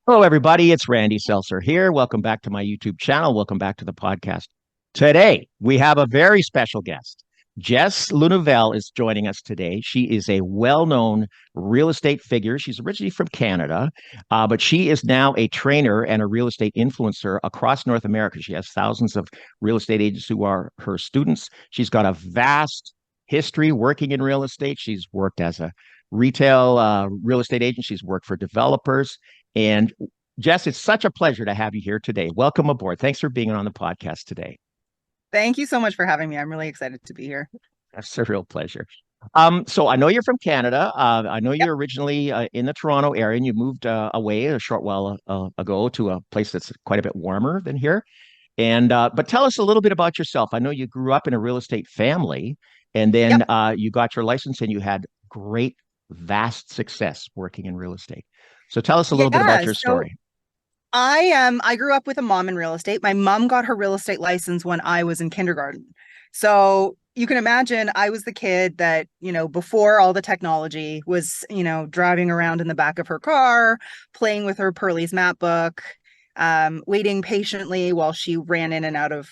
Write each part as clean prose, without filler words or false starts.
Hello, everybody. It's Randy Seltzer here. Welcome back to my YouTube channel. Welcome back to the podcast. Today, we have a very special guest. Jess Lenouvel is joining us today. She is a well-known real estate figure. She's originally from Canada, but she is now a trainer and a real estate influencer across North America. She has thousands of real estate agents who are her students. She's got a vast history working in real estate. She's worked as a retail real estate agent. She's worked for developers. And Jess, it's such a pleasure to have you here today. Welcome aboard. Thanks for being on the podcast today. Thank you so much for having me. I'm really excited to be here. That's a real pleasure. So I know you're from Canada. I know Yep. you're originally in the Toronto area, and you moved away a short while ago to a place that's quite a bit warmer than here. And but tell us a little bit about yourself. I know you grew up in a real estate family, and then Yep. you got your license, and you had great, vast success working in real estate. So tell us a little bit about Yeah. your So story. I grew up with a mom in real estate. My mom got her real estate license when I was in kindergarten. So you can imagine I was the kid that, before all the technology was, driving around in the back of her car, playing with her Pearlie's map book, waiting patiently while she ran in and out of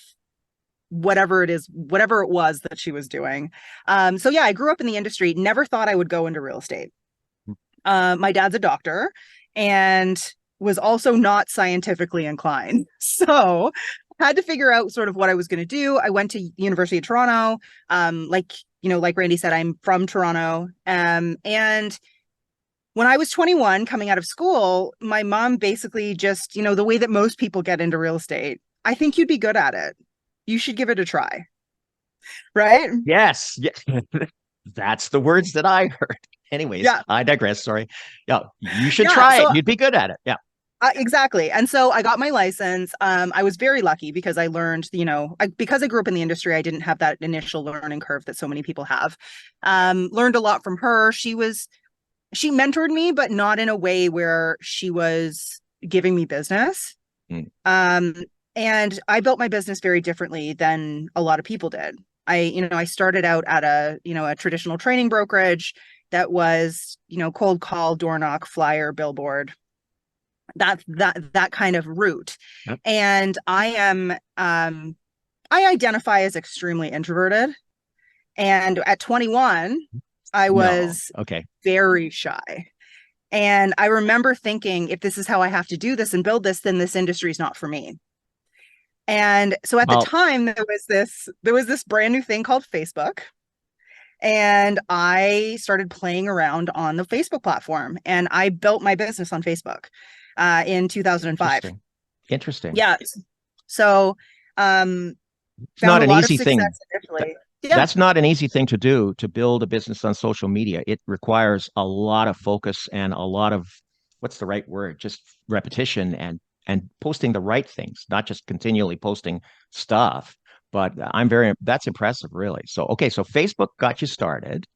whatever it was that she was doing. So yeah, I grew up in the industry, never thought I would go into real estate. My dad's a doctor and was also not scientifically inclined. So had to figure out sort of what I was going to do. I went to University of Toronto. Like Randy said, I'm from Toronto. And when I was 21 coming out of school, my mom basically just, the way that most people get into real estate, I think you'd be good at it. You should give it a try. Right? Yes, yes. That's the words that I heard. Anyways, Yeah. I digress. Sorry. Yeah, you should Yeah. try it. So You'd be good at it. Yeah. exactly. And so I got my license. I was very lucky because I learned, because I grew up in the industry, I didn't have that initial learning curve that so many people have. Learned a lot from her. She mentored me, but not in a way where she was giving me business. Mm. Um, and I built my business very differently than a lot of people did. I started out at a traditional training brokerage that was, cold call, door knock, flyer, billboard, that kind of route. Yep. And I identify as extremely introverted. And at 21, I No. was Okay. very shy. And I remember thinking, if this is how I have to do this and build this, then this industry is not for me. And so at the Well, time, there was this brand new thing called Facebook. And I started playing around on the Facebook platform and I built my business on Facebook in 2005. interesting. Interesting. Yeah. So It's found not a an lot of easy thing. success initially. Yeah. That's not an easy thing to do to build a business on social media. It requires a lot of focus and a lot of what's the right word? Just repetition and posting the right things, not just continually posting stuff. But that's impressive, really. So, okay, so Facebook got you started.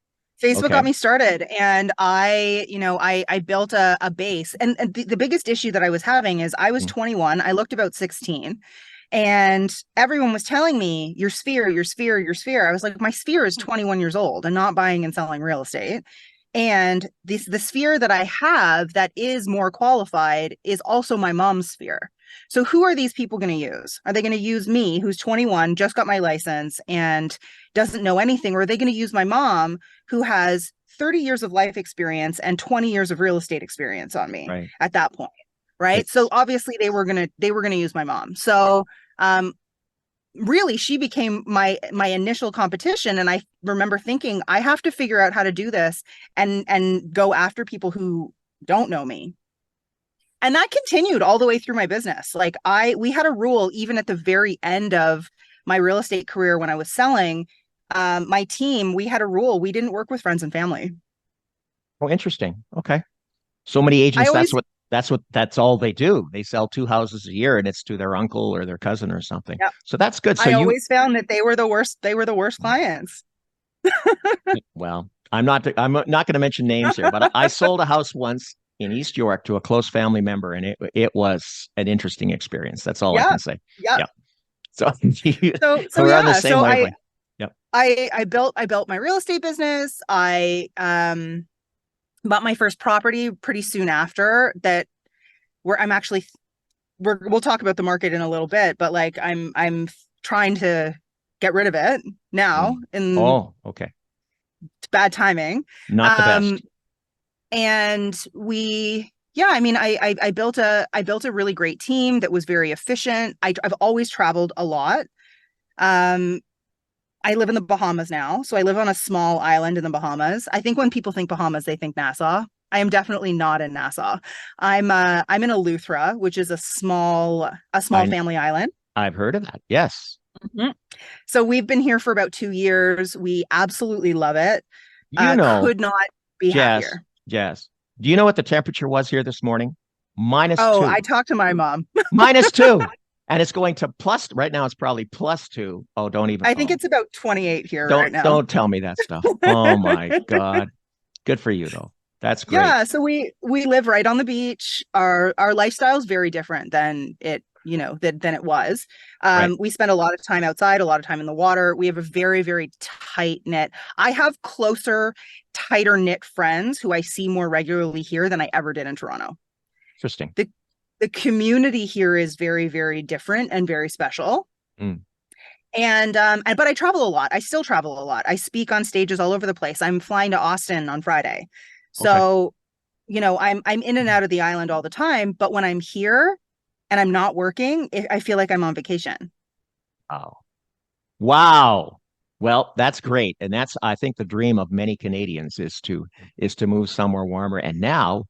Facebook got Okay. me started and I built a base. And the biggest issue that I was having is I was Mm. 21, I looked about 16, and everyone was telling me your sphere, your sphere, your sphere. I was like, my sphere is 21 years old and not buying and selling real estate. And the sphere that I have that is more qualified is also my mom's sphere. So who are these people going to use? Are they going to use me, who's 21, just got my license and doesn't know anything, or are they going to use my mom, who has 30 years of life experience and 20 years of real estate experience on me Right. at that point? Right. So It's obviously they were gonna use my mom. So really she became my initial competition. And I remember thinking, I have to figure out how to do this and go after people who don't know me. And that continued all the way through my business. Like we had a rule even at the very end of my real estate career when I was selling. My team, we had a rule: we didn't work with friends and family. interesting. Okay. So many I agents, always, that's all they do. They sell two houses a year and it's to their uncle or their cousin or something. yeah, So that's good. So I you always found that they were the worst. They were the worst clients. well, I'm not going to mention names here, but I sold a house once in East York to a close family member, and it was an interesting experience. That's all I Yeah, can say. yeah. Yeah. So So we're on the yeah. same So I wavelength. Yep. I I built my real estate business. I bought my first property pretty soon after that. I'm actually we'll talk about the market in a little bit, but like I'm trying to get rid of it now, in Oh, okay. bad timing. Not the Um, best. and yeah, I mean, I built a really great team that was very efficient. I've always traveled a lot. Um, I live in the Bahamas now, so I live on a small island in the Bahamas. I think when people think Bahamas, they think Nassau. I am definitely not in Nassau. I'm in Eleuthera, which is a small I family island. I've heard of that. Yes. Mhm. So we've been here for about 2 years. We absolutely love it. You know, Could not be Jess, happier. Jess, do you know what the temperature was here this morning? Minus Oh, two. I talked to my mom. Minus two. And it's going to plus right now. It's probably plus two. Oh, don't even. I think Oh, it's about 28 here right now. don't tell me that stuff. Oh my God. Good for you though. That's great. Yeah, so we live right on the beach. Our lifestyle is very different than than it was. Right. We spend a lot of time outside, a lot of time in the water. We have a very, very tight knit. I have closer, tighter knit friends who I see more regularly here than I ever did in Toronto. Interesting. The the community here is very, very different and very special. Mm, But I travel a lot. I still travel a lot. I speak on stages all over the place. I'm flying to Austin on Friday. okay. So, I'm in and out of the island all the time, but when I'm here and I'm not working, I feel like I'm on vacation. Oh, wow. Well, that's great. And that's, I think, the dream of many Canadians is to move somewhere warmer. And now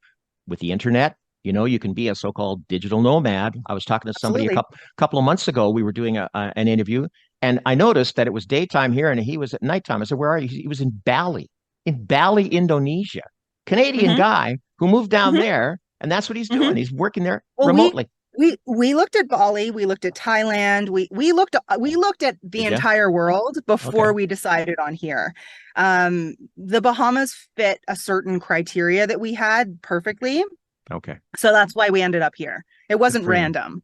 with the internet, you can be a so-called digital nomad. I was talking to somebody a Absolutely. couple of months ago. We were doing an interview, and I noticed that it was daytime here and he was at nighttime. I said, "Where are you?" He was in Bali, Indonesia. Canadian Hmm. guy who moved down Hmm. there, and that's what he's Hmm. doing. He's working there Well, remotely. we looked at Bali, we looked at Thailand, we looked at the Did you? entire world Okay. before we decided on here. The Bahamas fit a certain criteria that we had perfectly, Okay. so that's why we ended up here. It Good wasn't for you. random.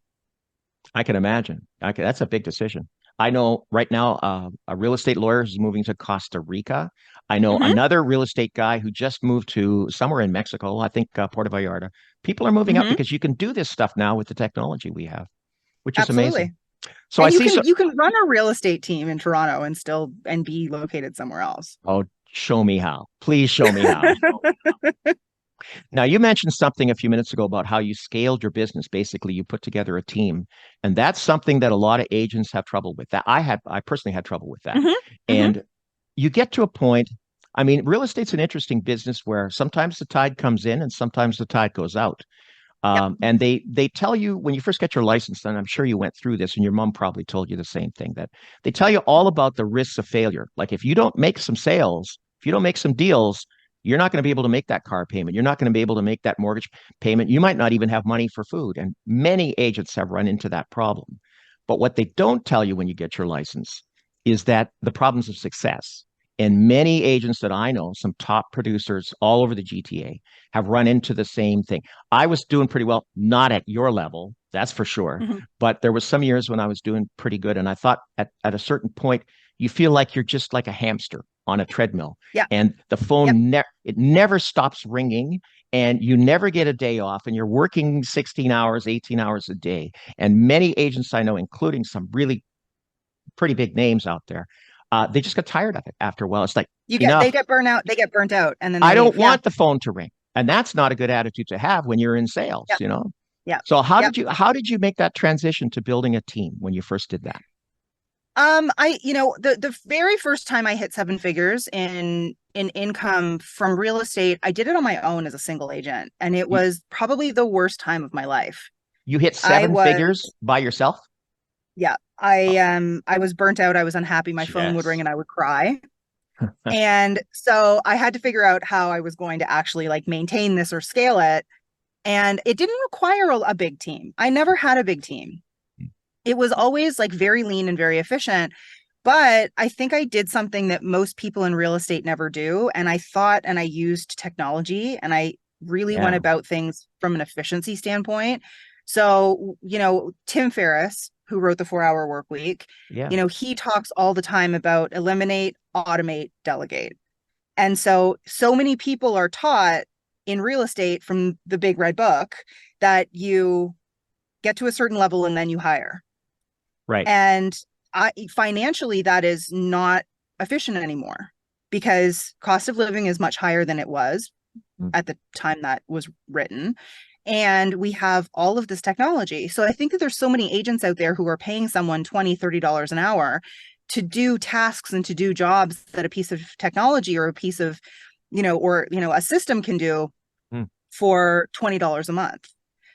I can imagine. That's a big decision. I know right now a real estate lawyer is moving to Costa Rica. I know Hmm. another real estate guy who just moved to somewhere in Mexico, I think Puerto Vallarta. People are moving up Hmm. because you can do this stuff now with the technology we have, which is amazing. Absolutely. So I And you see. can So, you can run a real estate team in Toronto and be located somewhere else. oh, show me how. Please show me how. Now, you mentioned something a few minutes ago about how you scaled your business. Basically, you put together a team, and that's something that a lot of agents have trouble with. That I personally had trouble with that. Hmm. Hmm. And you get to a point, I mean, real estate's an interesting business where sometimes the tide comes in and sometimes the tide goes out. Yep. And they tell you when you first get your license, and I'm sure you went through this, and your mom probably told you the same thing, that they tell you all about the risks of failure. Like if you don't make some sales, if you don't make some deals, you're not going to be able to make that car payment. You're not going to be able to make that mortgage payment. You might not even have money for food. And many agents have run into that problem. But what they don't tell you when you get your license is that the problems of success. And many agents that I know, some top producers all over the GTA, have run into the same thing. I was doing pretty well, not at your level, that's for sure. Hmm. But there was some years when I was doing pretty good. And I thought at a certain point, you feel like you're just like a hamster on a treadmill. Yeah. And the Yep. phone, it never stops ringing. And you never get a day off, and you're working 16 hours, 18 hours a day. And many agents I know, including some really pretty big names out there, they just got tired of it after a while. It's like, They enough. get burnt out and then they I don't leave. Yeah. want the phone to ring. And that's not a good attitude to have when you're in sales, Yep. you know? Yep. So Yep. how did you make that transition to building a team when you first did that? The very first time I hit seven figures in income from real estate, I did it on my own as a single agent, and it You was probably the worst time of my life. you hit I seven was, figures by yourself? yeah, Oh, I was burnt out. I was unhappy. My phone would ring yes. and I would cry. And so I had to figure out how I was going to actually like maintain this or scale it. And it didn't require a big team. I never had a big team. It was always like very lean and very efficient. But I think I did something that most people in real estate never do. And I thought and I used technology and I really went Yeah. about things from an efficiency standpoint. So, Tim Ferriss, who wrote the 4 Hour Work Week, Yeah. he talks all the time about eliminate, automate, delegate. And so many people are taught in real estate from the big red book that you get to a certain level and then you hire. Right. And financially, that is not efficient anymore because cost of living is much higher than it was Mm. at the time that was written. And we have all of this technology. So I think that there's so many agents out there who are paying someone $20, $30 an hour to do tasks and to do jobs that a piece of technology or a piece of, a system can do Mm. for $20 a month.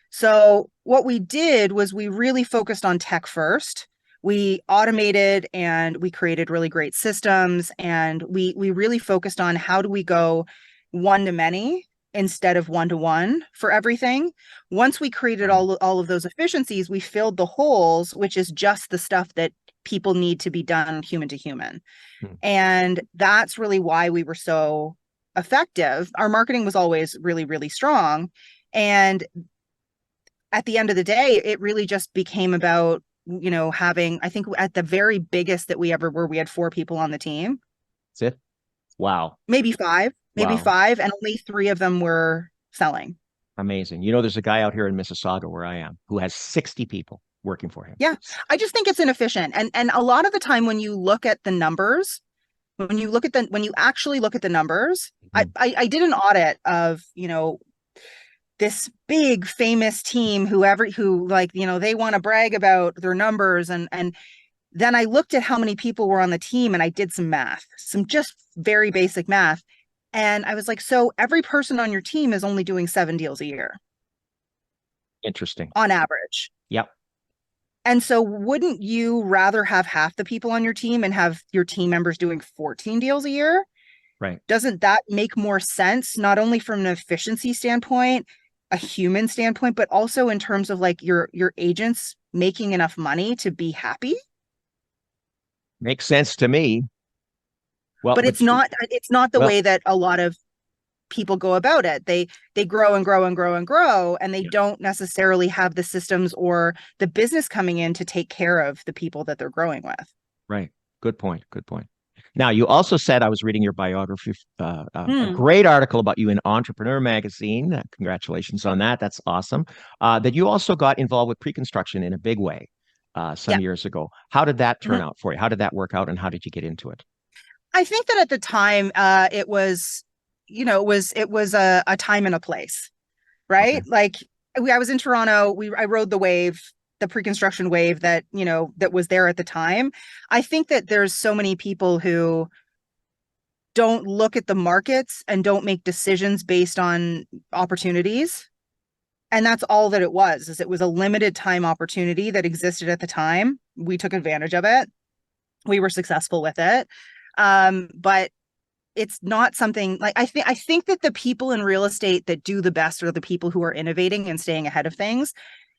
So what we did was we really focused on tech first. We automated and we created really great systems, and we really focused on how do we go one to many instead of one to one for everything. Once we created Right. all of those efficiencies, we filled the holes, which is just the stuff that people need to be done human to human. Mm. And that's really why we were so effective. Our marketing was always really, really strong. And at the end of the day, it really just became about, having, I think at the very biggest that we ever were, we had 4 people on the team, That's it. Wow. maybe Wow. five, and only 3 of them were selling. Amazing. There's a guy out here in Mississauga where I am who has 60 people working for him. Yeah. I just think it's inefficient. And a lot of the time when you look at the numbers, when you actually look at the numbers, Mhm. I did an audit of, this big famous team who like, they want to brag about their numbers, and then I looked at how many people were on the team and I did some math, some just very basic math. And I was like, so every person on your team is only doing 7 deals a year Interesting. on average. Yep. And so wouldn't you rather have half the people on your team and have your team members doing 14 deals a year? Right. Doesn't that make more sense, not only from an efficiency standpoint, a human standpoint, but also in terms of like your agents making enough money to be happy? Makes sense to me. Well, But but it's not the well, way that a lot of people go about it. They grow and grow and grow and grow, and they yeah, don't necessarily have the systems or the business coming in to take care of the people that they're growing with. right. Good point. Good point. Now, you also said I was reading your biography, a Hmm. great article about you in Entrepreneur Magazine. Congratulations on that. That's awesome. That you also got involved with pre-construction in a big way some Yeah. years ago. How did that turn Mhm. out for you? How did that work out, and how did you get into it? I think that at the time, it was, it was a time and a place, Okay. right? Like I was in Toronto. I rode the wave, the pre-construction wave that was there at the time. I think that there's so many people who don't look at the markets and don't make decisions based on opportunities. And that's all that it was, is it was a limited time opportunity that existed at the time. We took advantage of it. We were successful with it. But it's not something like I think that the people in real estate that do the best are the people who are innovating and staying ahead of things.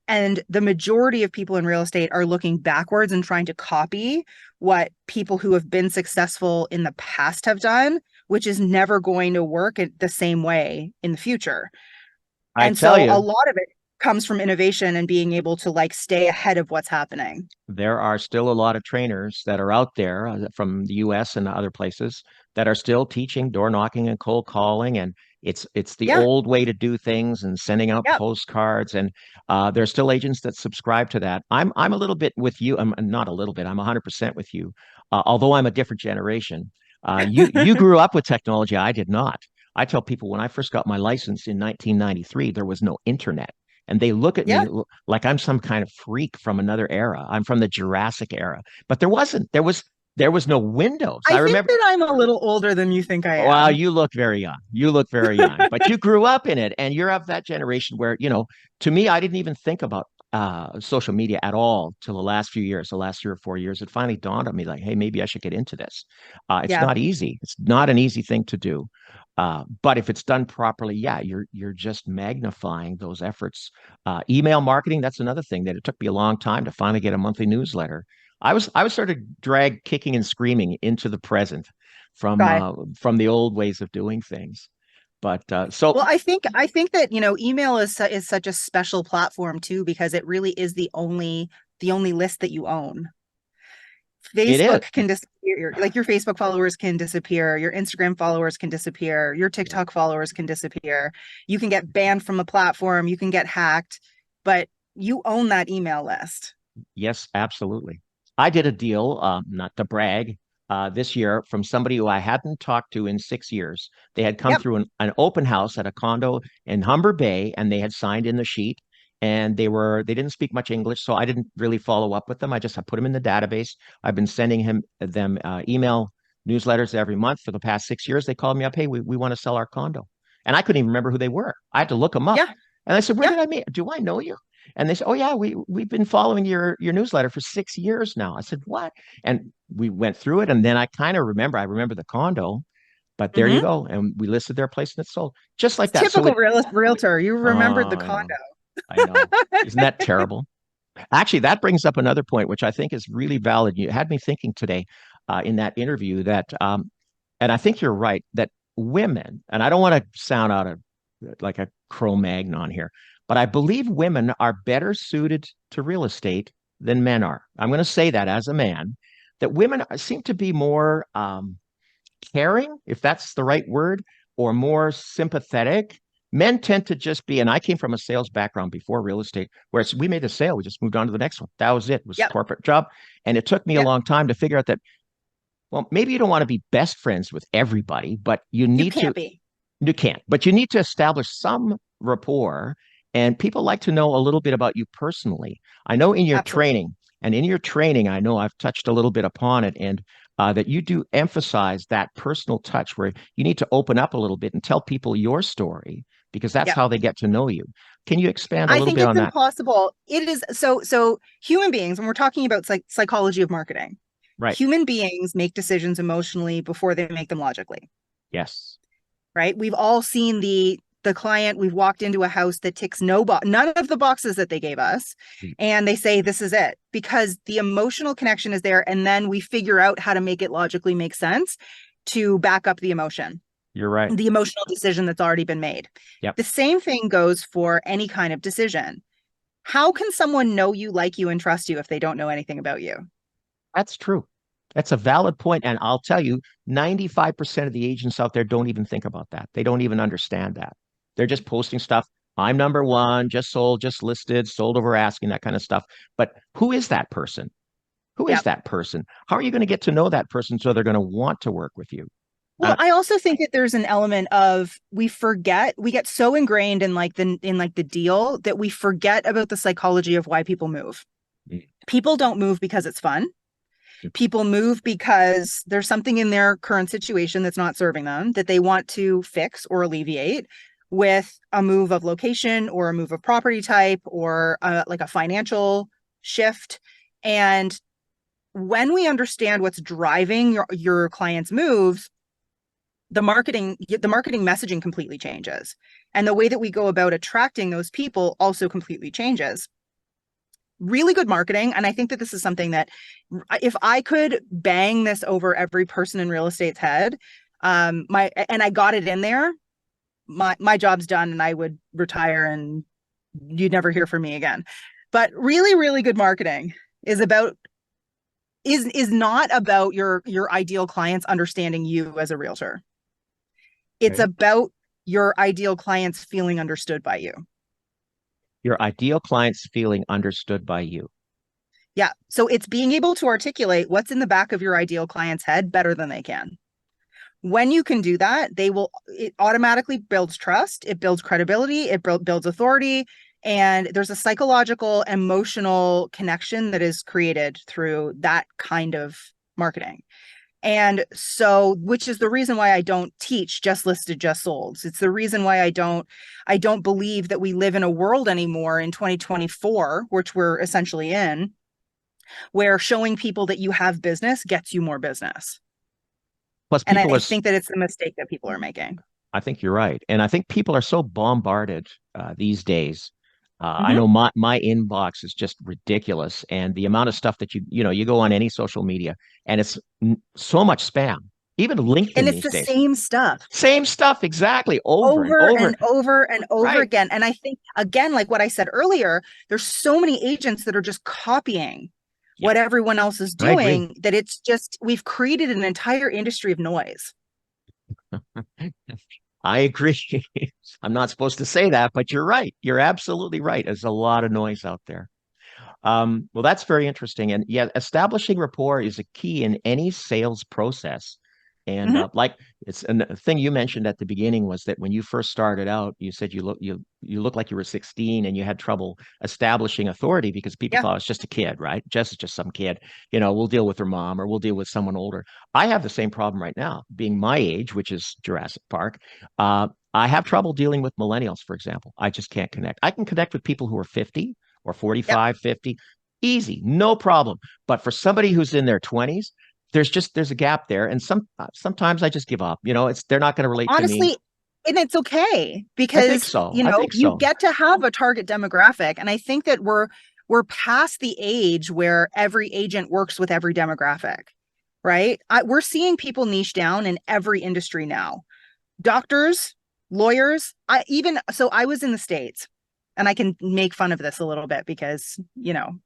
And the majority of people in real estate are looking backwards and trying to copy what people who have been successful in the past have done, which is never going to work the same way in the future. I And tell so a you, lot of it comes from innovation and being able to like stay ahead of what's happening. there are still a lot of trainers that are out there from the US and other places that are still teaching door knocking and cold calling, and it's the Yeah. old way to do things and sending out Yeah. postcards, and there's still agents that subscribe to that. I'm a little bit with you. I'm not a little bit. I'm 100% with you. Although I'm a different generation. You grew up with technology. I did not. I tell people when I first got my license in 1993, there was no internet. And they look at Yeah. me like I'm some kind of freak from another era. I'm from the Jurassic era, but there wasn't. There was no Windows. I I think remember. that I'm a little older than you think I Well, am. you look very young. You look very young, but you grew up in it, and you're of that generation where, to me, I didn't even think about social media at all till the last few years, the last 3 or 4 years. It finally dawned on me, like, hey, maybe I should get into this. It's Yeah. not easy. It's not an easy thing to do. But if it's done properly, yeah, you're just magnifying those efforts. Email marketing, that's another thing that it took me a long time to finally get a monthly newsletter. I was sort of dragged kicking and screaming into the present from Guy. uh, from the old ways of doing things. But so Well, I think that, email is such a special platform too, because it really is the only list that you own. It is. Facebook can disappear. Like your Facebook followers can disappear. Your Instagram followers can disappear. Your TikTok followers can disappear. You can get banned from a platform. You can get hacked, but you own that email list. Yes, absolutely. I did a deal, not to brag, this year from somebody who I hadn't talked to in 6 years. They had come Yep. through an open house at a condo in Humber Bay, and they had signed in the sheet. And they didn't speak much English, so I didn't really follow up with them. I put them in the database. I've been sending them email newsletters every month for the past 6 years. They called me up, hey, we want to sell our condo, and I couldn't even remember who they were. I had to look them up, Yeah. and I said, where Yeah. did I meet? Do I know you? And they said, "Oh yeah, we've been following your newsletter for 6 years now." I said, "What?" And we went through it, and then I kind of remember. I remember the condo, but there you Mm-hmm. go, and we listed their place and it sold just like that. So Typical it, realtor. You oh, remembered the I know, condo. I know, isn't that terrible? Actually, that brings up another point, which I think is really valid. You had me thinking today, in that interview that, and I think you're right that women, and I don't want to sound out of like a Cro-Magnon here, but I believe women are better suited to real estate than men are. I'm going to say that as a man, that women seem to be more caring, if that's the right word, or more sympathetic. Men tend to just be, and I came from a sales background before real estate, where we made a sale, we just moved on to the next one. That was it. It was a Yep. corporate job. And it took me a Yep. long time to figure out that, well, maybe you don't want to be best friends with everybody, but you You need to, can't be. you can't, but you need to establish some rapport. And people like to know a little bit about you personally. I know in your Absolutely. training, and in your training, I know I've touched a little bit upon it, and that you do emphasize that personal touch where you need to open up a little bit and tell people your story because that's Yep. how they get to know you. Can you expand a I little think bit it's on that? impossible. It is so human beings, when we're talking about psychology of marketing, Right. human beings make decisions emotionally before they make them logically, Yes. right? We've all seen the client, we've walked into a house that ticks none of the boxes that they gave us, and they say this is it because the emotional connection is there, and then we figure out how to make it logically make sense to back up the emotion, You're right. the emotional decision that's already been made. Yep. The same thing goes for any kind of decision. How can someone know you, like you, and trust you if they don't know anything about you? That's true. That's a valid point. And I'll tell you, 95% of the agents out there don't even think about that. They don't even understand that. They're just posting stuff. I'm number one, just sold, just listed, sold over asking, that kind of stuff. But who is that person? Who is Yeah. that person? How are you going to get to know that person so they're going to want to work with you? Well, And I also think that there's an element of we get so ingrained in the deal that we forget about the psychology of why people move. People don't move because it's fun. People move because there's something in their current situation that's not serving them that they want to fix or alleviate with a move of location or a move of property type or like a financial shift. And when we understand what's driving your client's moves, the marketing messaging completely changes. And the way that we go about attracting those people also completely changes. Really good marketing. And I think that this is something that if I could bang this over every person in real estate's head, and I got it in there, my job's done and I would retire and you'd never hear from me again. But really, really good marketing is not about your ideal clients understanding you as a realtor. It's okay. about your ideal clients feeling understood by you. Your ideal client's feeling understood by you. Yeah. So it's being able to articulate what's in the back of your ideal client's head better than they can. When you can do that, it automatically builds trust, it builds credibility, it builds authority, and there's a psychological, emotional connection that is created through that kind of marketing. And so, which is the reason why I don't teach just listed, just sold. It's the reason why I don't believe that we live in a world anymore in 2024, which we're essentially in, where showing people that you have business gets you more business. Plus, And people I are, think that it's the mistake that people are making. I think you're right. And I think people are so bombarded these days. I Mm-hmm. know my inbox is just ridiculous, and the amount of stuff that you go on any social media, and it's so much spam. Even And LinkedIn it's these the days, same stuff same stuff exactly, over and over over. and over and over Right. again. And I think, again, like what I said earlier, there's so many agents that are just copying Yeah, what everyone else is I agree. doing, that it's just, we've created an entire industry of noise. I agree. I'm not supposed to say that, but you're right. You're absolutely right. There's a lot of noise out there. Well, that's very interesting. And yeah, establishing rapport is a key in any sales process. And Mhm. like it's and the thing you mentioned at the beginning was that when you first started out, you said you looked like you were 16 and you had trouble establishing authority because people Yeah. thought it's just a kid, right? Jess is just some kid. We'll deal with her mom or we'll deal with someone older. I have the same problem right now, being my age, which is Jurassic Park. I have trouble dealing with millennials, for example. I just can't connect. I can connect with people who are 50 or Yep. 45, 50. Easy, no problem. But for somebody who's in their 20s, there's a gap there. And sometimes I just give up. They're not going to relate to me. Honestly, and it's okay I think because, so. I think you so. get to have a target demographic. And I think that we're past the age where every agent works with every demographic, right? We're seeing people niche down in every industry now. Doctors, lawyers, I was in the States, and I can make fun of this a little bit because,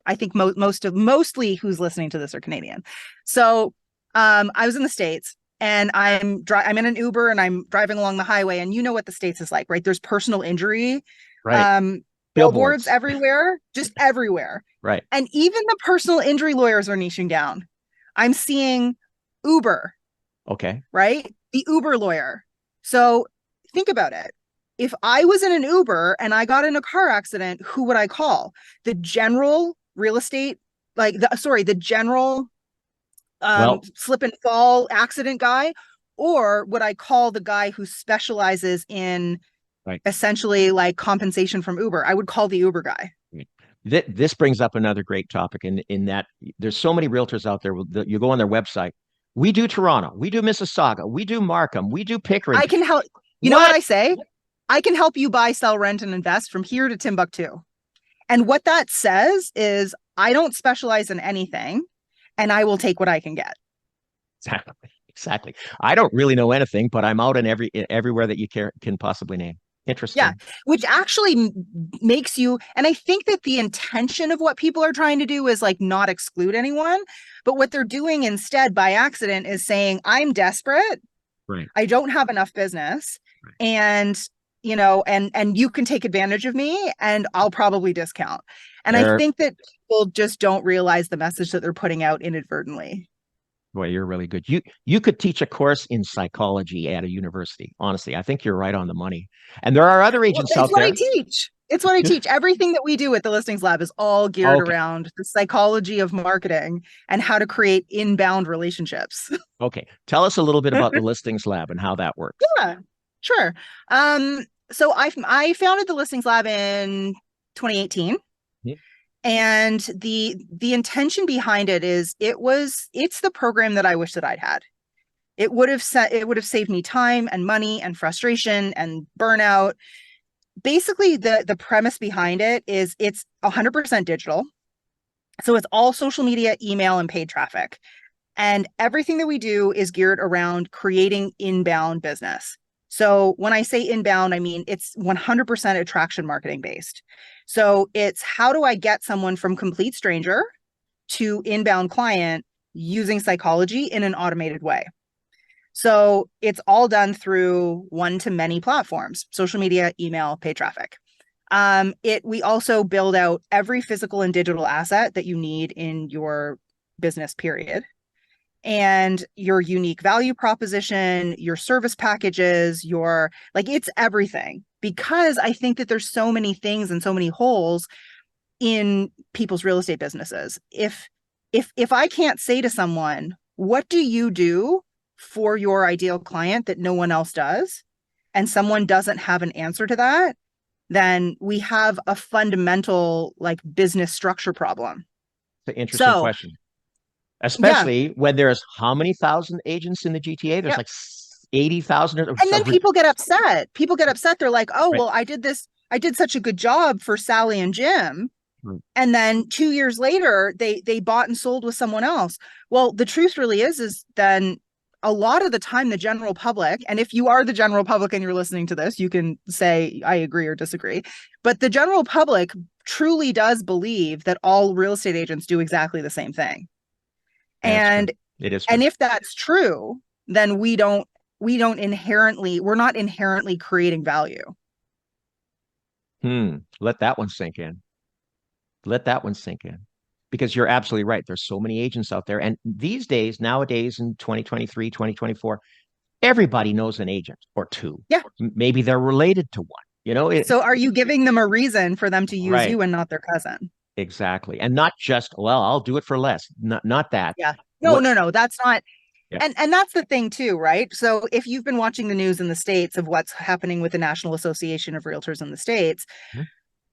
I think mostly who's listening to this are Canadian. So, I was in the States, and I'm in an Uber and I'm driving along the highway, and you know what the States is like, right? There's personal injury, Right. um, billboards Billboards. everywhere, just everywhere. Right. And even the personal injury lawyers are niching down. I'm seeing Uber, Okay. right? The Uber lawyer. So think about it. If I was in an Uber and I got in a car accident, who would I call? The general real estate, the general Well, slip and fall accident guy? Or would I call the guy who specializes in right. essentially like compensation from Uber? I would call the Uber guy. This brings up another great topic in that there's so many realtors out there. You go on their website. We do Toronto. We do Mississauga. We do Markham. We do Pickering. I can help. You know what What? I say? I can help you buy, sell, rent, and invest from here to Timbuktu. And what that says is I don't specialize in anything, and I will take what I can get. Exactly. Exactly. I don't really know anything, but I'm out in everywhere that you can possibly name. Yeah, Interesting. which actually makes you, and I think that the intention of what people are trying to do is like not exclude anyone, but what they're doing instead by accident is saying, I'm desperate, Right. I don't have enough business, Right. and and you can take advantage of me and I'll probably discount. And I There, think that people just don't realize the message that they're putting out inadvertently. boy, you're really good. You could teach a course in psychology at a university. Honestly, I think you're right on the money. And there are other Well, agents it's out what I there. teach. It's what I teach. Everything that we do at the Listings Lab is all geared Okay. around the psychology of marketing and how to create inbound relationships. Okay. Tell us a little bit about the listings lab and how that works. Yeah, sure. So I founded the Listings Lab in 2018. Yeah. And the intention behind it is it's the program that I wish that I'd had. It would have saved me time and money and frustration and burnout. Basically, the premise behind it is it's 100% digital. So it's all social media, email, and paid traffic. And everything that we do is geared around creating inbound business. So when I say inbound, I mean it's 100% attraction marketing based. So it's how do I get someone from complete stranger to inbound client using psychology in an automated way? So it's all done through one to many platforms: social media, email, paid traffic. We also build out every physical and digital asset that you need in your business, period, and your unique value proposition, your service packages, it's everything. Because I think that there's so many things and so many holes in people's real estate businesses. If I can't say to someone, what do you do for your ideal client that no one else does? And someone doesn't have an answer to that, then we have a fundamental like business structure problem. It's an interesting So question, yeah, especially when there's how many thousand agents in the GTA? There's yeah. like 80,000 or And so. then people get upset. People get upset. They're like, oh, Right. well, I did such a good job for Sally and Jim. And then 2 years later, they bought and sold with someone else. Well, the truth really is then a lot of the time, the general public, and if you are the general public and you're listening to this, you can say I agree or disagree. But the general public truly does believe that all real estate agents do exactly the same thing. That's true. And It is true. if that's true, then we're not inherently creating value. Let that one sink in. Let that one sink in. Because you're absolutely right. There's so many agents out there. And these days, nowadays in 2023, 2024, everybody knows an agent or two. Yeah. Maybe they're related to one. So are you giving them a reason for them to use right. you and not their cousin? Exactly. And not just, well, I'll do it for less. Not that. Yeah. No, that's not. Yeah. And that's the thing too, right? So if you've been watching the news in the States of what's happening with the National Association of Realtors in the States,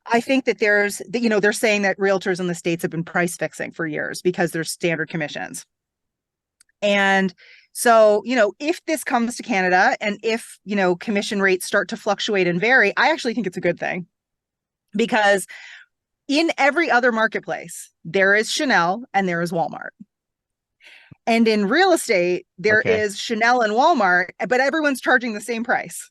I think that they're saying that realtors in the States have been price fixing for years because there's standard commissions. And so, if this comes to Canada and if, commission rates start to fluctuate and vary, I actually think it's a good thing, because in every other marketplace, there is Chanel and there is Walmart. And in real estate, there is Chanel and Walmart, but everyone's charging the same price.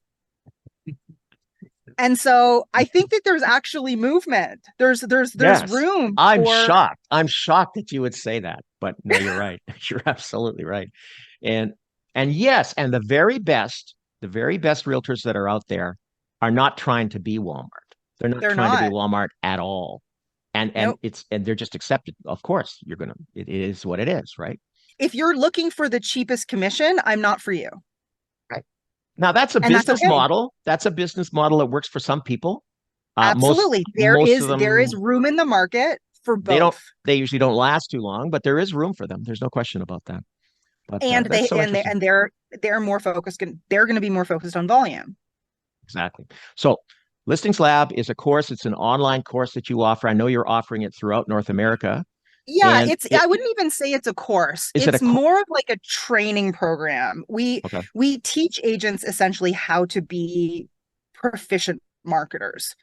And so I think that there's actually movement. There's yes. room. I'm shocked. I'm shocked that you would say that, but no, you're right. You're absolutely right. And yes, and the very best realtors that are out there are not trying to be Walmart. They're not trying to be Walmart at all. And nope. They're just accepted. Of course, it is what it is, right? If you're looking for the cheapest commission, I'm not for you. Right. Now that's a business model. That's a business model that works for some people. Absolutely. There is room in the market for both. They usually don't last too long, but there is room for them. There's no question about that. But and they're more focused. They're going to be more focused on volume. Exactly. So Listings Lab is a course. It's an online course that you offer. I know you're offering it throughout North America. Yeah, I wouldn't even say it's a course. It's more of like a training program. We teach agents essentially how to be proficient marketers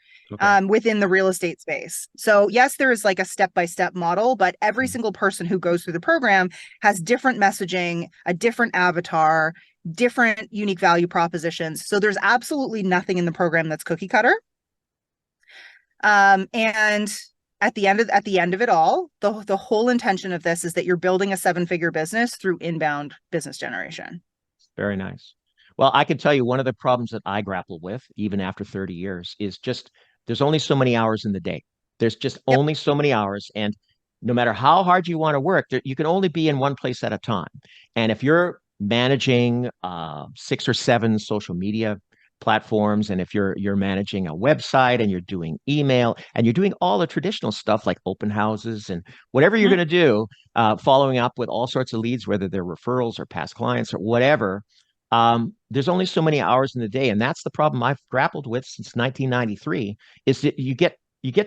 within the real estate space. So yes, there is like a step-by-step model, but every single person who goes through the program has different messaging, a different avatar, different unique value propositions. So there's absolutely nothing in the program that's cookie cutter. And at the end of it all, the whole intention of this is that you're building a 7-figure business through inbound business generation. Very nice. Well, I can tell you one of the problems that I grapple with, even after 30 years, is just there's only so many hours in the day. There's just only so many hours. And no matter how hard you want to work, you can only be in one place at a time. And if you're managing 6 or 7 social media platforms, and if you're managing a website and you're doing email and you're doing all the traditional stuff like open houses and whatever you're going to do, following up with all sorts of leads, whether they're referrals or past clients or whatever, there's only so many hours in the day. And that's the problem I've grappled with since 1993, is that you get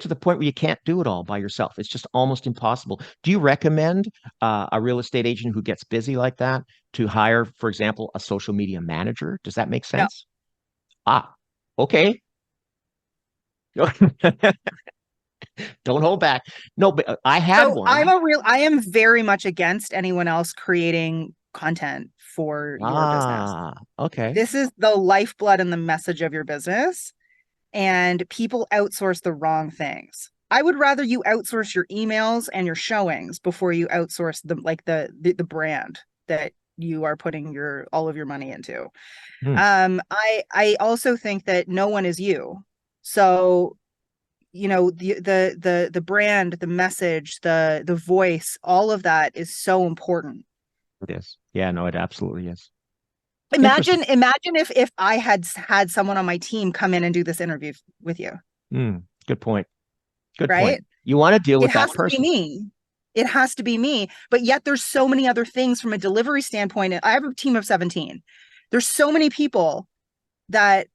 to the point where you can't do it all by yourself. It's just almost impossible. Do you recommend a real estate agent who gets busy like that to hire, for example, a social media manager? Does that make sense? No. Okay. Don't hold back. No, but I had one. I am very much against anyone else creating content for your business. Okay. This is the lifeblood and the message of your business, and people outsource the wrong things. I would rather you outsource your emails and your showings before you outsource the brand that you are putting all of your money into. I also think that no one is you. So, the brand, the message, the voice, all of that is so important. It is. Yeah, no, it absolutely is. Imagine if I had someone on my team come in and do this interview with you. Good point. Good point. You want to deal with that person. It has to be me. But yet there's so many other things from a delivery standpoint. I have a team of 17. There's so many people that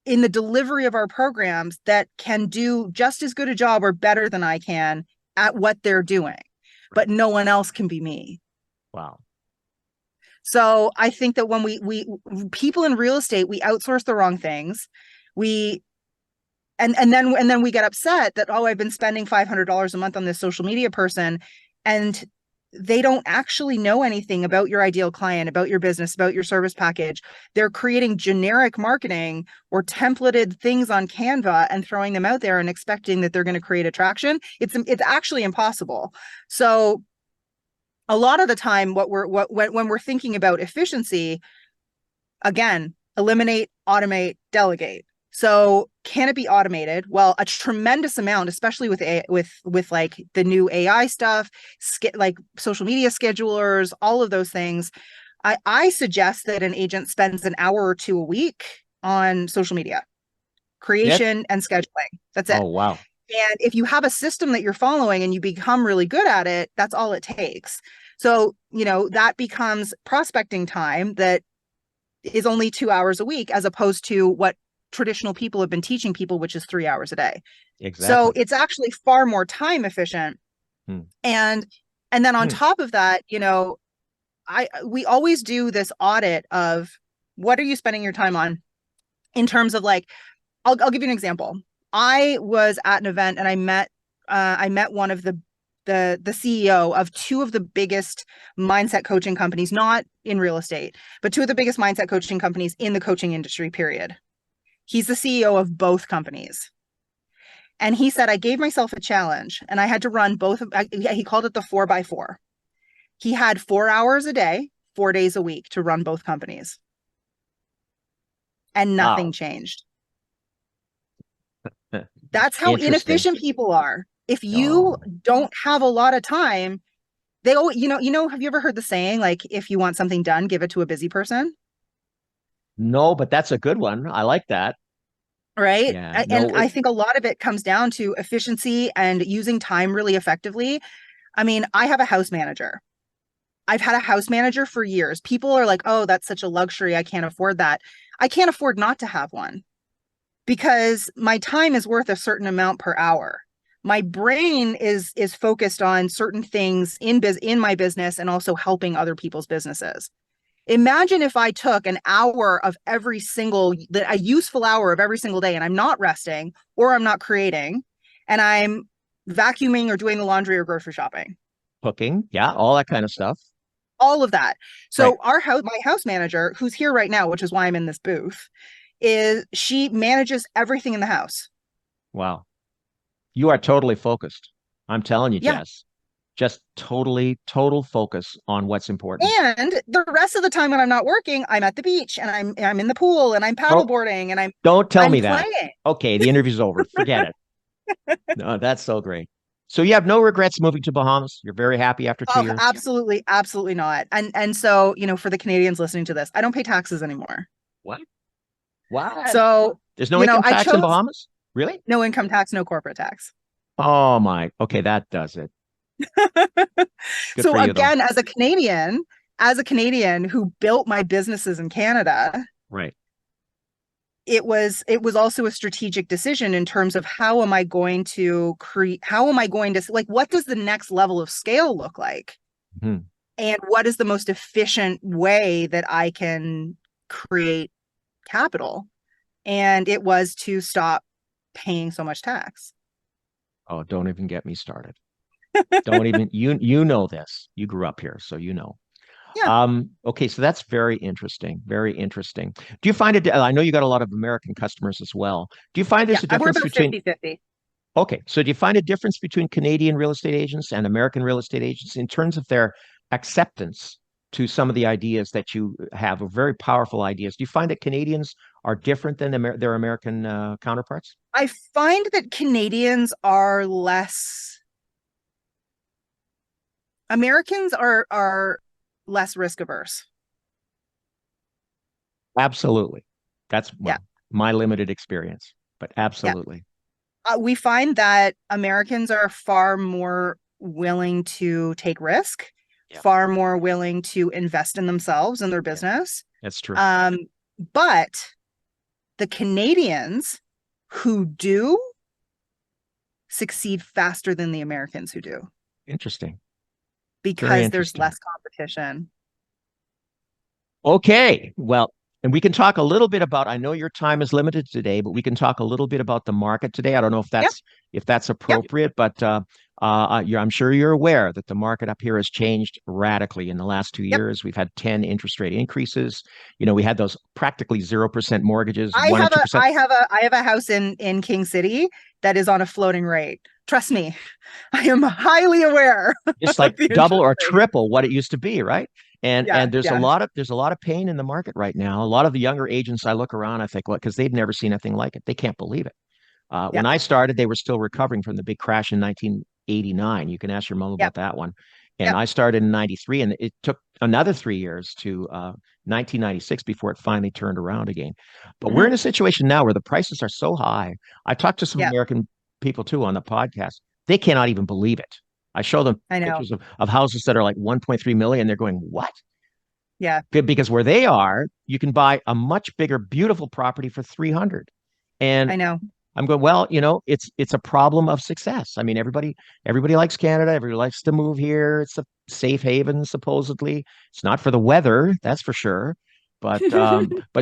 in the delivery of our programs that can do just as good a job or better than I can at what they're doing, but no one else can be me. Wow. So I think that when we people in real estate, we outsource the wrong things. And then we get upset that, I've been spending $500 a month on this social media person, and they don't actually know anything about your ideal client, about your business, about your service package. They're creating generic marketing or templated things on Canva and throwing them out there and expecting that they're going to create attraction. It's actually impossible. So a lot of the time, when we're thinking about efficiency, again, eliminate, automate, delegate. So can it be automated? Well, a tremendous amount, especially with like the new AI stuff, like social media schedulers, all of those things. I suggest that an agent spends an hour or two a week on social media creation and scheduling. That's it. Oh, wow. And if you have a system that you're following and you become really good at it, that's all it takes. So, that becomes prospecting time that is only 2 hours a week, as opposed to what traditional people have been teaching people, which is 3 hours a day. Exactly. So it's actually far more time efficient. And then on top of that, we always do this audit of what are you spending your time on in terms of like, I'll give you an example. I was at an event and I met one of the CEO of two of the biggest mindset coaching companies, not in real estate, but two of the biggest mindset coaching companies in the coaching industry, period. He's the CEO of both companies. And he said, I gave myself a challenge and I had to run both. He called it the 4x4. He had 4 hours a day, 4 days a week to run both companies. And nothing changed. That's how inefficient people are. If you don't have a lot of time, have you ever heard the saying, like, if you want something done, give it to a busy person? No, but that's a good one. I like that. Right. Yeah, And I think a lot of it comes down to efficiency and using time really effectively. I mean, I have a house manager. I've had a house manager for years. People are like, oh, that's such a luxury. I can't afford that. I can't afford not to have one because my time is worth a certain amount per hour. My brain is focused on certain things in my business and also helping other people's businesses. Imagine if I took a useful hour of every single day, and I'm not resting or I'm not creating, and I'm vacuuming or doing the laundry or grocery shopping. Cooking, yeah, all that kind of stuff. All of that. So my house manager, who's here right now, which is why I'm in this booth, she manages everything in the house. Wow. You are totally focused. I'm telling you, Yeah. Jess. Just total focus on what's important. And the rest of the time when I'm not working, I'm at the beach and I'm in the pool and I'm paddleboarding and don't tell me playing. that. Okay, the interview's over. Forget it. No, that's so great. So you have no regrets moving to Bahamas? You're very happy after 2 years? Absolutely, absolutely not. And so, for the Canadians listening to this, I don't pay taxes anymore. What? What? So there's no income tax in Bahamas? Really? No income tax, no corporate tax. Oh my. Okay, that does it. So again, as a Canadian who built my businesses in Canada, right. It was also a strategic decision in terms of how am I going to what does the next level of scale look like? Mm-hmm. And what is the most efficient way that I can create capital? And it was to stop paying so much tax. Oh, don't even get me started. Don't even, you know this. You grew up here, so you know. Yeah. Okay, so that's very interesting. Very interesting. Do you find it, I know you got a lot of American customers as well. Do you find there's a difference between 50-50? Okay, so do you find a difference between Canadian real estate agents and American real estate agents in terms of their acceptance to some of the ideas that you have, very powerful ideas? Do you find that Canadians are different than their American counterparts? I find that Canadians are less. Americans are less risk averse. Absolutely. That's my limited experience, but absolutely. Yeah. We find that Americans are far more willing to take risk, far more willing to invest in themselves and their business. That's true. But the Canadians who do succeed faster than the Americans who do. Interesting. Because there's less competition. Okay. Well, and we can talk a little bit about, I know your time is limited today, but we can talk a little bit about the market today. I don't know if that's appropriate, but I'm sure you're aware that the market up here has changed radically in the last 2 years. We've had 10 interest rate increases. We had those practically 0% mortgages, I 1 or have a 2%. I have a I have a house in King City that is on a floating rate. Trust me, I am highly aware It's of like the double interest or rate. triple what it used to be, right? And Yeah, and yeah, there's a lot of pain in the market right now. A lot of the younger agents, I look around, I think, well, because they've never seen anything like it. They can't believe it. yeah, When I started, they were still recovering from the big crash in 1989. You can ask your mom yeah, about that one. And yeah. I started in 93, and it took another 3 years to 1996 before it finally turned around again. But we're Hmm. in a situation now where the prices are so high. I talked to some Yeah, American people too on the podcast. They cannot even believe it. I show them I know. pictures of houses that are like 1.3 million. They're going, what? Yeah, Because where they are, you can buy a much bigger, beautiful property for 300. And I know. I'm going, well, it's a problem of success. I mean, everybody likes Canada. Everybody likes to move here. It's a safe haven, supposedly. It's not for the weather, that's for sure. But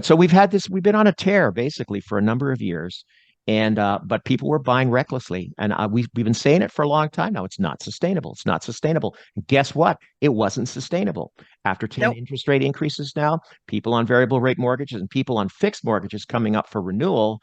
so we've been on a tear basically for a number of years. And but people were buying recklessly. And we've been saying it for a long time now. It's not sustainable. It's not sustainable. And guess what? It wasn't sustainable. After 10 Nope. interest rate increases now, people on variable rate mortgages and people on fixed mortgages coming up for renewal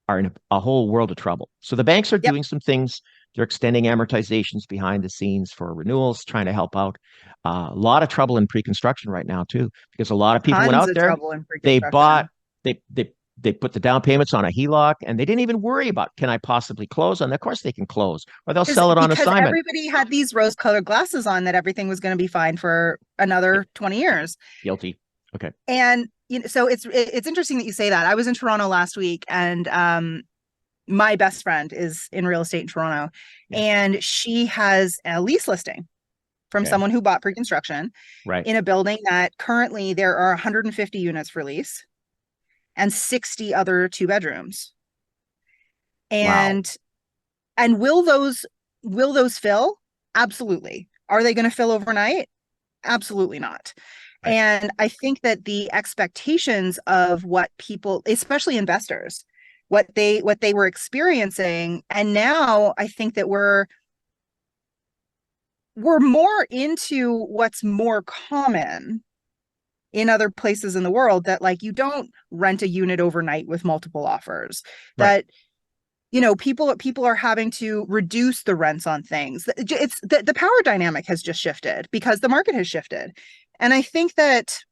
are in a whole world of trouble. So the banks are Yep. doing some things. They're extending amortizations behind the scenes for renewals, trying to help out. A lot of trouble in pre-construction right now too, because a lot of people went Tons out of there. trouble in They bought, pre-construction. they put the down payments on a HELOC, and they didn't even worry about can I possibly close? And of course they can close, or they'll Because sell it on because assignment. everybody had these rose-colored glasses on that everything was going to be fine for another 20 years. Guilty. Okay. And so it's interesting that you say that. I was in Toronto last week, and my best friend is in real estate in Toronto, Yeah. and she has a lease listing from Okay. someone who bought pre-construction Right. in a building that currently there are 150 units for lease and 60 other two bedrooms. Wow. And will those fill? Absolutely. Are they going to fill overnight? Absolutely not. Right. And I think that the expectations of what people, especially investors, what they were experiencing, and now I think that we're more into what's more common in other places in the world, that like you don't rent a unit overnight with multiple offers, Right. that people are having to reduce the rents on things. It's the power dynamic has just shifted because the market has shifted. And I think that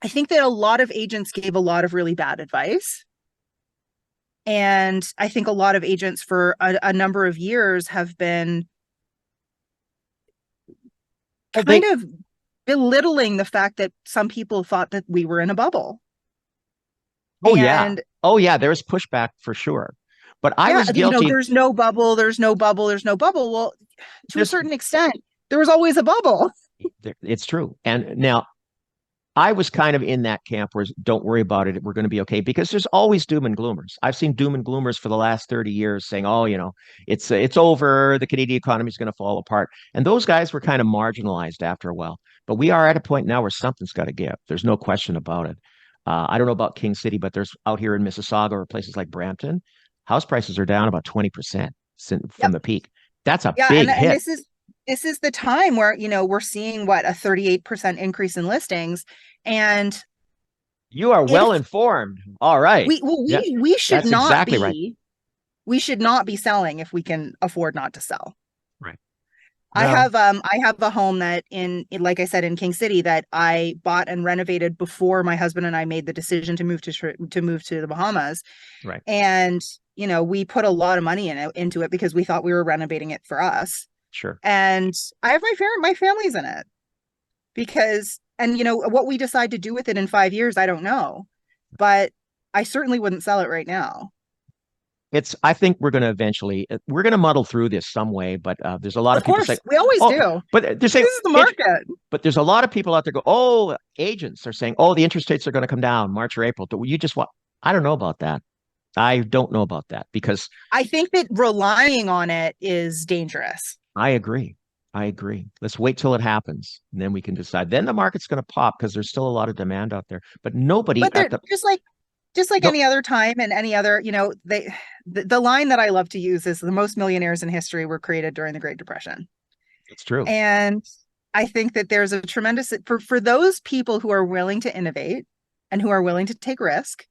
a lot of agents gave a lot of really bad advice. And I think a lot of agents for a number of years have been Well, kind of belittling the fact that some people thought that we were in a bubble. oh yeah. And Oh yeah, there's pushback for sure. But I yeah, was guilty. there's no bubble, there's no bubble, there's no bubble. Well, to a There's certain extent, there was always a bubble. It's true. And now I was kind of in that camp where don't worry about it. We're going to be okay because there's always doom and gloomers. I've seen doom and gloomers for the last 30 years saying, oh, it's over. The Canadian economy is going to fall apart. And those guys were kind of marginalized after a while. But we are at a point now where something's got to give. There's no question about it. I don't know about King City, but there's out here in Mississauga or places like Brampton, house prices are down about 20% from Yep. the peak. That's a Yeah, big and hit. this is the time where we're seeing what a 38% increase in listings. And You are well if informed. All right. we well, Yeah, we should that's not exactly right. be we should not be selling if we can afford not to sell. Right. I No, have I have a home that like I said, in King City, that I bought and renovated before my husband and I made the decision to move to the Bahamas. right. And we put a lot of money into it because we thought we were renovating it for us. Sure. And I have my family's in it, because and what we decide to do with it in 5 years, I don't know, but I certainly wouldn't sell it right now. I think we're going to muddle through this some way, but there's a lot of Of people saying, course, we always oh, do. but they're saying, This is the market. but there's a lot of people out there go, oh, agents are saying, oh, the interest rates are going to come down March or April. Do you just what? I don't know about that. I don't know about that because I think that relying on it is dangerous. I agree. I agree. Let's wait till it happens, and then we can decide. Then the market's going to pop because there's still a lot of demand out there, but nobody But at they're the just like just like Go. any other time and any other, the line that I love to use is the most millionaires in history were created during the Great Depression. It's true. And I think that there's a tremendous for those people who are willing to innovate and who are willing to take risk.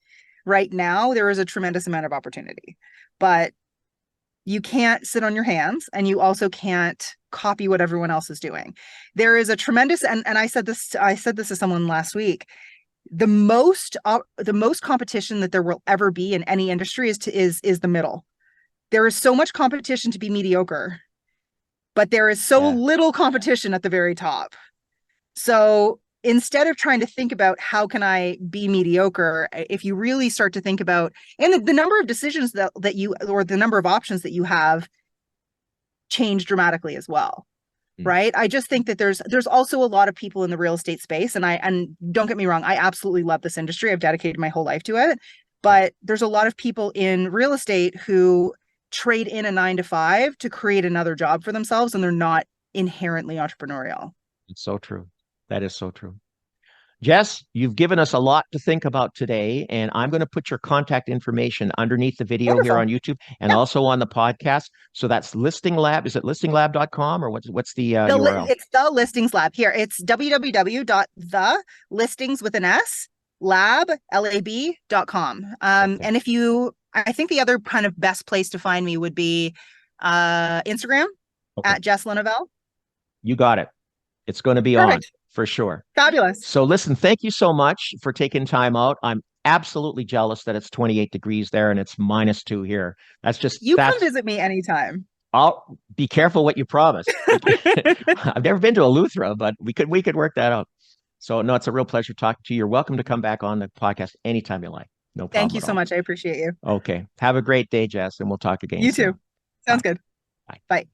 Right now, there is a tremendous amount of opportunity, but you can't sit on your hands, and you also can't copy what everyone else is doing. There is a tremendous, and I said this to someone last week. The most competition that there will ever be in any industry is the middle. There is so much competition to be mediocre, but there is so little competition at the very top. So instead of trying to think about how can I be mediocre, if you really start to think about, and the number of decisions that you, or the number of options that you have, change dramatically as well. Right. I just think that there's also a lot of people in the real estate space, and don't get me wrong, I absolutely love this industry. I've dedicated my whole life to it. But there's a lot of people in real estate who trade in a 9 to 5 to create another job for themselves, and they're not inherently entrepreneurial. It's so true. That is so true. Jess, you've given us a lot to think about today, and I'm going to put your contact information underneath the video here Wonderful. on YouTube and Yeah. also on the podcast. So that's Listing Lab. Is it listinglab.com or what's the URL? It's the Listings Lab here. It's www.thelistings.com. Okay. And I think the other kind of best place to find me would be Instagram at Jess Lenouvel. You got it. It's going to be Perfect. on for sure. Fabulous. So listen, thank you so much for taking time out. I'm absolutely jealous that it's 28 degrees there and it's -2 here. Come visit me anytime. I'll be careful what you promise. I've never been to Eleuthera, but we could work that out. So no, it's a real pleasure talking to you. You're welcome to come back on the podcast anytime you like. No problem. Thank you so much. I appreciate you. Okay. Have a great day, Jess, and we'll talk again. You too. Sounds good. Bye. Bye.